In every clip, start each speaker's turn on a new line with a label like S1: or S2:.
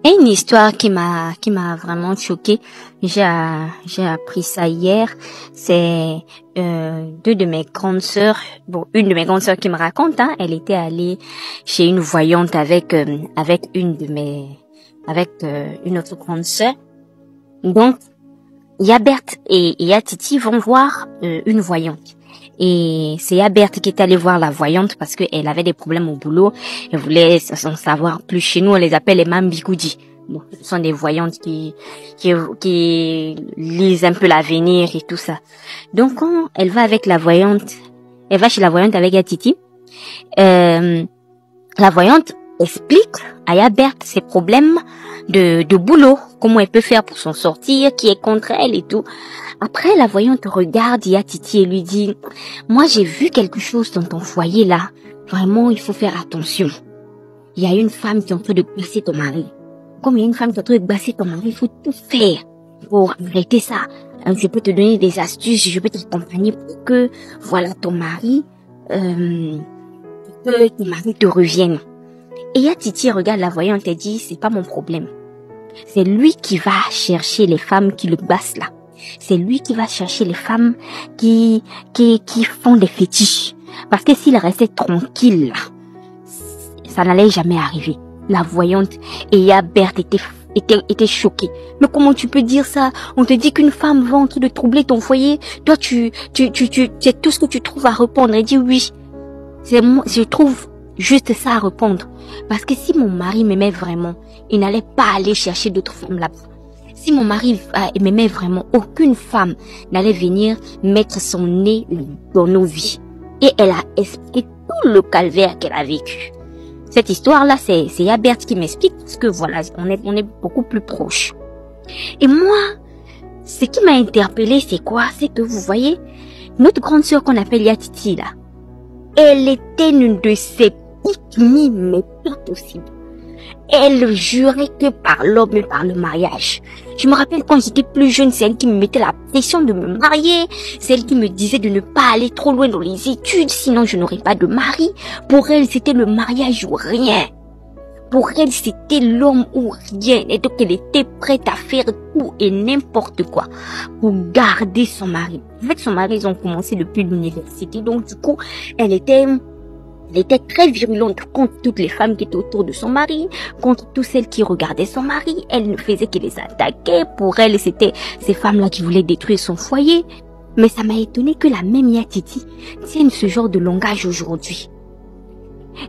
S1: Et une histoire qui m'a vraiment choquée. J'ai appris ça hier. C'est deux de mes grandes sœurs. Bon, une de mes grandes sœurs qui me raconte. Elle était allée chez une voyante avec une autre grande sœur. Donc il y a Berthe et il y a Titi vont voir une voyante. Et c'est Berthe qui est allée voir la voyante parce qu'elle avait des problèmes au boulot. Elle voulait en savoir plus. Chez nous, on les appelle les Mambikoudi. Bon, ce sont des voyantes qui lisent un peu l'avenir et tout ça. Donc, quand elle va avec la voyante, elle va chez la voyante avec Titi. La voyante explique à Berthe ses problèmes de boulot, comment elle peut faire pour s'en sortir, qui est contre elle et tout. Après, la voyante regarde Titi et lui dit, moi j'ai vu quelque chose dans ton foyer là, vraiment il faut faire attention. Il y a une femme qui est en train de basser ton mari. Comme il y a une femme qui est en train de basser ton mari, il faut tout faire pour arrêter ça. Je peux te donner des astuces, je peux t'accompagner pour que, voilà, ton mari te revienne. Et Titi regarde la voyante et dit, c'est pas mon problème. C'est lui qui va chercher les femmes qui le bassent là. C'est lui qui va chercher les femmes qui font des fétiches. Parce que s'il restait tranquille là, ça n'allait jamais arriver. La voyante et Berthe était choquée. Mais comment tu peux dire ça? On te dit qu'une femme va en train de troubler ton foyer. Toi, c'est tout ce que tu trouves à répondre. Elle dit oui. Je trouve juste ça à répondre. Parce que si mon mari m'aimait vraiment, il n'allait pas aller chercher d'autres femmes là-bas. Si mon mari m'aimait vraiment, aucune femme n'allait venir mettre son nez dans nos vies. Et elle a expliqué tout le calvaire qu'elle a vécu. Cette histoire-là, c'est Berthe qui m'explique parce que voilà, on est beaucoup plus proches. Et moi, ce qui m'a interpellée, c'est quoi? C'est que vous voyez, notre grande sœur qu'on appelle Titi là, elle était une de ces pique-niques, mais pas possible. Elle jurait que par l'homme et par le mariage. Je me rappelle quand j'étais plus jeune, c'est elle qui me mettait la pression de me marier. C'est elle qui me disait de ne pas aller trop loin dans les études, sinon je n'aurais pas de mari. Pour elle, c'était le mariage ou rien. Pour elle, c'était l'homme ou rien. Et donc, elle était prête à faire tout et n'importe quoi pour garder son mari. Avec son mari, ils ont commencé depuis l'université. Donc, du coup, elle était très virulente contre toutes les femmes qui étaient autour de son mari, contre toutes celles qui regardaient son mari. Elle ne faisait que les attaquer. Pour elle, c'était ces femmes-là qui voulaient détruire son foyer. Mais ça m'a étonné que la même Titi tienne ce genre de langage aujourd'hui.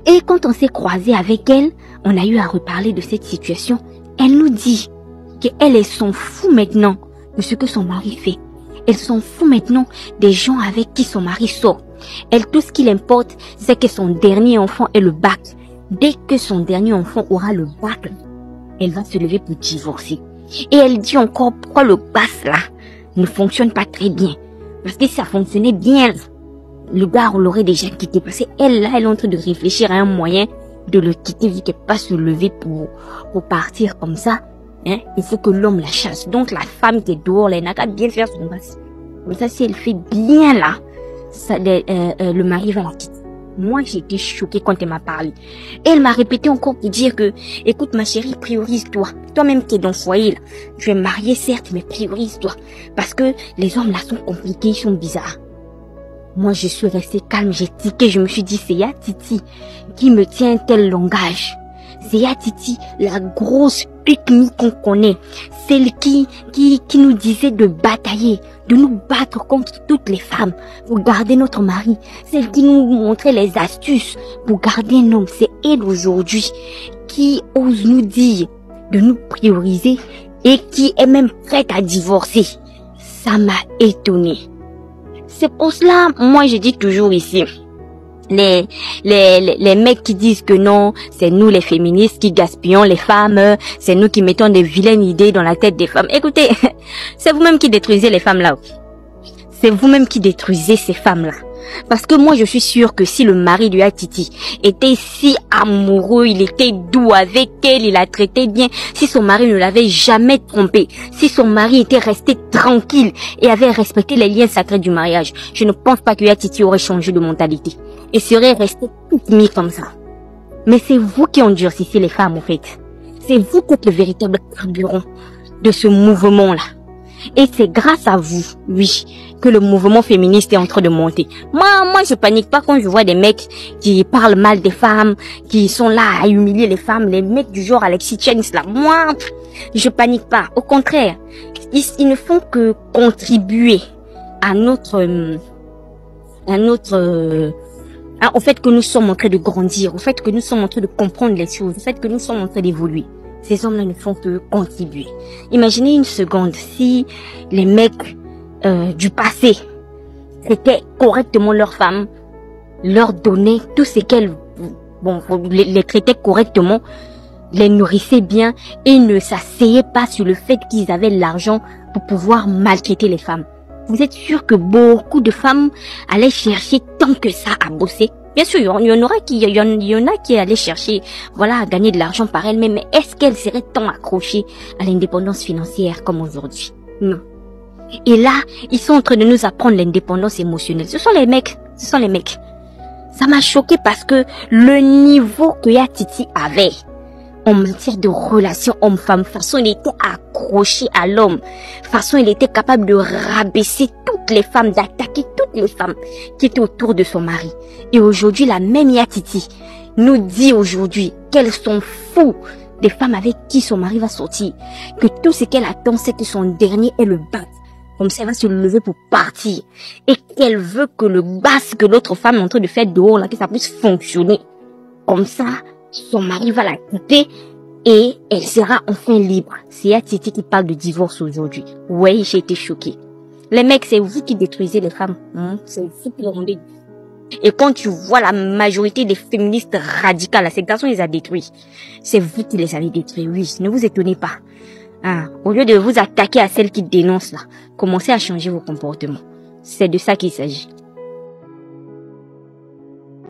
S1: Et quand on s'est croisé avec elle, on a eu à reparler de cette situation. Elle nous dit qu'elle s'en fout maintenant de ce que son mari fait. Elle s'en fout maintenant des gens avec qui son mari sort. Elle, tout ce qui l'importe, c'est que son dernier enfant ait le bac. Dès que son dernier enfant aura le bac, elle va se lever pour divorcer. Et elle dit encore pourquoi le bac là ne fonctionne pas très bien. Parce que si ça fonctionnait bien, le gars on l'aurait déjà quitté. Parce qu'elle là, elle est en train de réfléchir à un moyen de le quitter vu qu'elle peut pas se lever pour partir comme ça. Il faut que l'homme la chasse. Donc la femme qui est dehors, elle n'a qu'à bien faire son bac. Comme ça, si elle fait bien là, le mari va la quitter. Moi, j'ai été choquée quand elle m'a parlé. Et elle m'a répété encore pour dire que, écoute ma chérie, priorise-toi. Toi-même qui es dans le foyer là, tu es mariée certes, mais priorise-toi. Parce que les hommes là sont compliqués, ils sont bizarres. Moi, je suis restée calme, j'ai tiqué, je me suis dit, c'est Titi qui me tient un tel langage. C'est Titi, la grosse pique-nique qu'on connaît. Celle qui nous disait de batailler, de nous battre contre toutes les femmes pour garder notre mari. Celle qui nous montrait les astuces pour garder un homme. C'est elle aujourd'hui qui ose nous dire de nous prioriser et qui est même prête à divorcer. Ça m'a étonnée. C'est pour cela, moi je dis toujours ici, les mecs qui disent que non, c'est nous les féministes qui gaspillons les femmes, c'est nous qui mettons des vilaines idées dans la tête des femmes. Écoutez, c'est vous-même qui détruisez les femmes là. C'est vous-même qui détruisez ces femmes là. Parce que moi je suis sûre que si le mari de Titi était si amoureux, il était doux avec elle, il la traitait bien, si son mari ne l'avait jamais trompé, si son mari était resté tranquille et avait respecté les liens sacrés du mariage, je ne pense pas que Titi aurait changé de mentalité et serait resté toute mise comme ça. Mais c'est vous qui endurcissez les femmes en fait. C'est vous qui êtes le véritable carburant de ce mouvement-là. Et c'est grâce à vous, oui, que le mouvement féministe est en train de monter. Moi, je panique pas quand je vois des mecs qui parlent mal des femmes, qui sont là à humilier les femmes, les mecs du genre Alexis Tchens là. Moi, je panique pas. Au contraire, ils ne font que contribuer à au fait que nous sommes en train de grandir, au fait que nous sommes en train de comprendre les choses, au fait que nous sommes en train d'évoluer. Ces hommes-là ne font que contribuer. Imaginez une seconde si les mecs du passé traitaient correctement leurs femmes, leur donnaient tout ce qu'elles, les traitaient correctement, les nourrissaient bien et ne s'asseyaient pas sur le fait qu'ils avaient l'argent pour pouvoir maltraiter les femmes. Vous êtes sûr que beaucoup de femmes allaient chercher tant que ça à bosser? Bien sûr, il y en a qui allaient chercher, voilà, à gagner de l'argent par elles-mêmes, mais est-ce qu'elles seraient tant accrochées à l'indépendance financière comme aujourd'hui? Non. Et là, ils sont en train de nous apprendre l'indépendance émotionnelle. Ce sont les mecs. Ça m'a choqué parce que le niveau que Yatiti avait en matière de relations homme-femme, façon il était accroché à l'homme, façon il était capable de rabaisser toutes les femmes, d'attaquer toutes les femmes qui étaient autour de son mari. Et aujourd'hui, la même Yatiti nous dit aujourd'hui qu'elles sont fous des femmes avec qui son mari va sortir, que tout ce qu'elle attend, c'est que son dernier ait le batte. Comme ça, elle va se lever pour partir. Et qu'elle veut que le basse que l'autre femme est en train de faire dehors, là, que ça puisse fonctionner. Comme ça, son mari va la quitter et elle sera enfin libre. C'est Yatiti qui parle de divorce aujourd'hui. Ouais, j'ai été choquée. Les mecs, c'est vous qui détruisez les femmes. C'est vous qui les rendez. Et quand tu vois la majorité des féministes radicales, ces garçons, ils ont détruit. C'est vous qui les avez détruits. Oui, ne vous étonnez pas. Au lieu de vous attaquer à celles qui dénoncent là, commencez à changer vos comportements. C'est de ça qu'il s'agit.